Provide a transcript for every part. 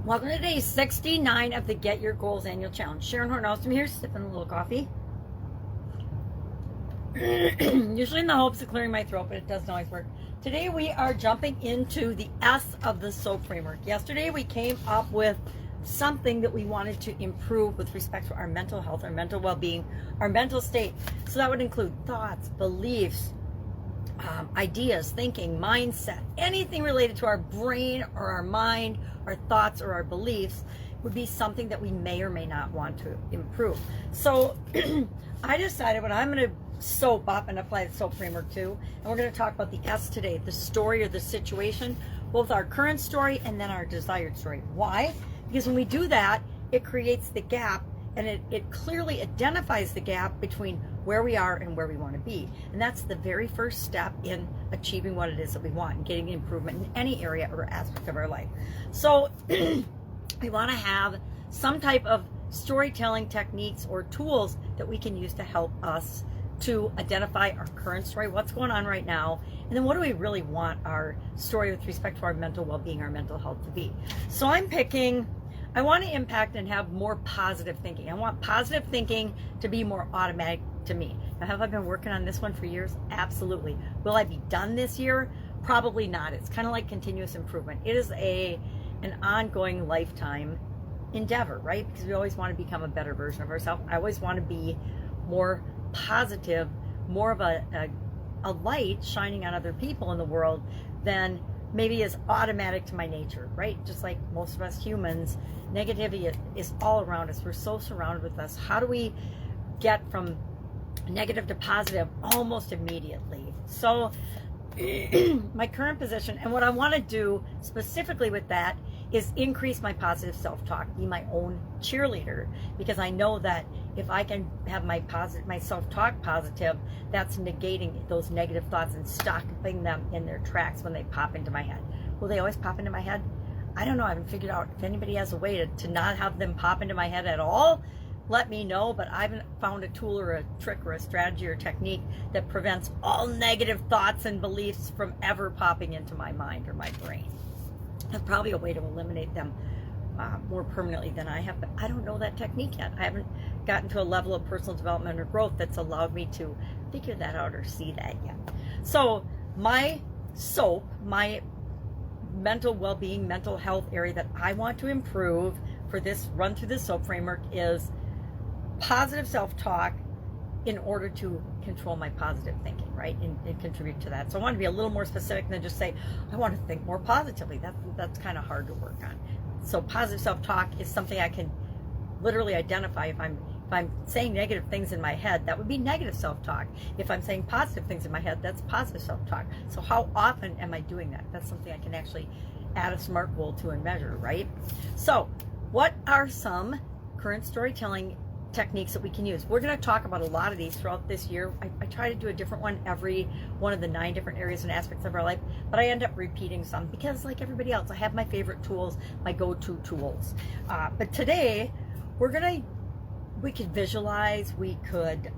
Welcome to day 69 of the Get Your Goals Annual Challenge. Sharon Horne-Ellstrom here, sipping a little coffee. Usually in the hopes of clearing my throat, but it doesn't always work. Today we are jumping into the S of the SOAP framework. Yesterday we came up with something that we wanted to improve with respect to our mental health, our mental well-being, our mental state. So that would include thoughts, beliefs, ideas, thinking, mindset, anything related to our brain or our mind, our thoughts or our beliefs would be something that we may or may not want to improve. So I decided what I'm going to soap up and apply the SOAP framework to, and we're going to talk about the S today, the story or the situation, both our current story and then our desired story. Why? Because when we do that, it creates the gap, and it clearly identifies the gap between where we are and where we want to be. And that's the very first step in achieving what it is that we want and getting improvement in any area or aspect of our life. So we want to have some type of storytelling techniques or tools that we can use to help us to identify our current story, what's going on right now, and then what do we really want our story with respect to our mental well-being, our mental health to be. So I'm picking, I want to impact and have more positive thinking. I want positive thinking to be more automatic to me. Now, have I been working on this one for years? Absolutely. Will I be done this year? Probably not. It's kind of like continuous improvement. It is an ongoing lifetime endeavor, right? Because we always want to become a better version of ourselves. I always want to be more positive, more of a light shining on other people in the world than maybe is automatic to my nature, right? Just like most of us humans, negativity is all around us. We're so surrounded with us. How do we get from negative to positive almost immediately? So my current position and what I want to do specifically with that is increase my positive self-talk, be my own cheerleader, because I know that if I can have my self-talk positive, that's negating those negative thoughts and stopping them in their tracks when they pop into my head. Will they always pop into my head? I don't know. I haven't figured out if anybody has a way to not have them pop into my head at all. Let me know, but I haven't found a tool or a trick or a strategy or technique that prevents all negative thoughts and beliefs from ever popping into my mind or my brain. There's probably a way to eliminate them more permanently than I have, but I don't know that technique yet. I haven't gotten to a level of personal development or growth that's allowed me to figure that out or see that yet. So my SOAP, my mental well-being, mental health area that I want to improve for this run through the SOAP framework is positive self-talk in order to control my positive thinking, right? And contribute to that. So I want to be a little more specific than just say, I want to think more positively. That's kind of hard to work on. So positive self-talk is something I can literally identify. If I'm saying negative things in my head, that would be negative self-talk. If I'm saying positive things in my head, that's positive self-talk. So how often am I doing that? That's something I can actually add a SMART goal to and measure, right? So what are some current storytelling techniques that we can use? We're going to talk about a lot of these throughout this year. I try to do a different one every one of the 9 different areas and aspects of our life, but I end up repeating some because, like everybody else, I have my favorite tools, my go-to tools. But today we could visualize, we could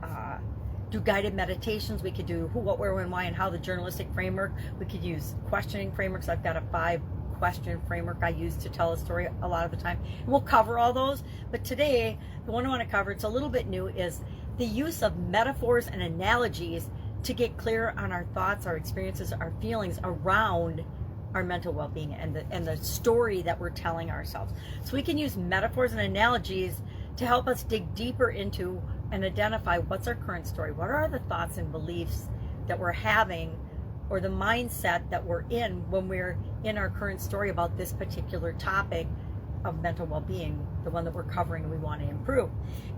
do guided meditations, we could do who, what, where, when, why, and how, the journalistic framework. We could use questioning frameworks. I've got a 5-question framework I use to tell a story a lot of the time. And we'll cover all those, but today the one I want to cover, it's a little bit new, is the use of metaphors and analogies to get clear on our thoughts, our experiences, our feelings around our mental well-being and the story that we're telling ourselves. So we can use metaphors and analogies to help us dig deeper into and identify what's our current story, what are the thoughts and beliefs that we're having, or the mindset that we're in when we're in our current story about this particular topic of mental well-being, the one that we're covering and we want to improve.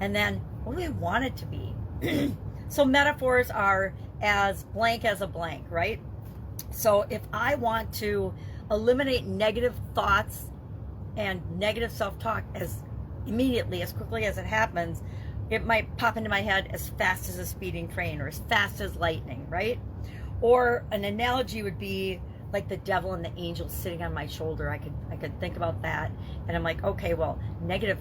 And then what do we want it to be? So metaphors are as blank as a blank, right? So if I want to eliminate negative thoughts and negative self-talk as immediately, as quickly as it happens, it might pop into my head as fast as a speeding train or as fast as lightning, right? Or an analogy would be like the devil and the angel sitting on my shoulder. I could think about that, and I'm like, okay, well, negative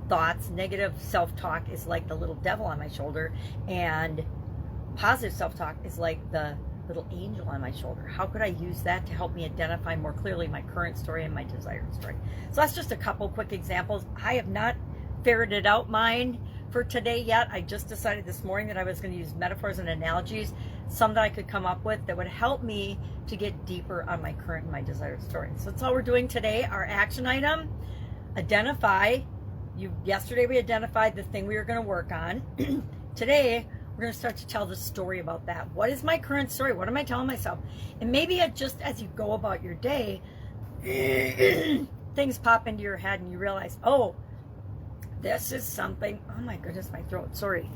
thoughts, negative self-talk is like the little devil on my shoulder, and positive self-talk is like the little angel on my shoulder? How could I use that to help me identify more clearly my current story and my desired story? So that's just a couple quick examples. I have not ferreted out mine for today yet. I just decided this morning that I was going to use metaphors and analogies, some that I could come up with that would help me to get deeper on my current and my desired story. So that's all we're doing today. Our action item, identify. Yesterday we identified the thing we were going to work on. Today we're going to start to tell the story about that. What is my current story? What am I telling myself? And maybe just as you go about your day, things pop into your head and you realize, oh, this is something. Oh my goodness, my throat. Sorry.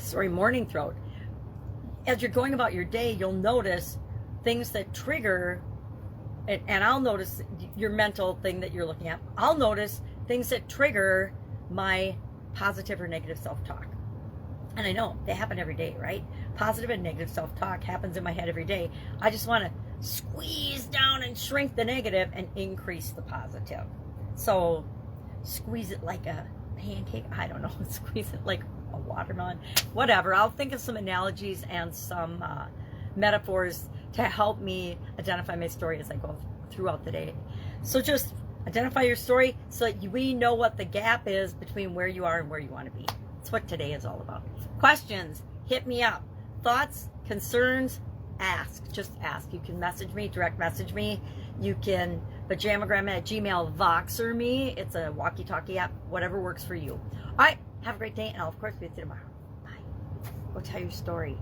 Sorry, morning throat. As you're going about your day, you'll notice things that trigger, and I'll notice your mental thing that you're looking at. I'll notice things that trigger my positive or negative self-talk. And I know they happen every day, right? Positive and negative self-talk happens in my head every day. I just want to squeeze down and shrink the negative and increase the positive. So squeeze it like a pancake. I don't know. Squeeze it like a watermelon. Whatever. I'll think of some analogies and some metaphors to help me identify my story as I go throughout the day. So just identify your story so that we know what the gap is between where you are and where you want to be. That's what today is all about. Questions, hit me up. Thoughts, concerns, ask. Just ask. You can message me, direct message me. You can pajamagrandma@gmail, Voxer me. It's a walkie-talkie app, whatever works for you. All right, have a great day, and I'll, of course, be with you tomorrow. Bye. Go tell your story.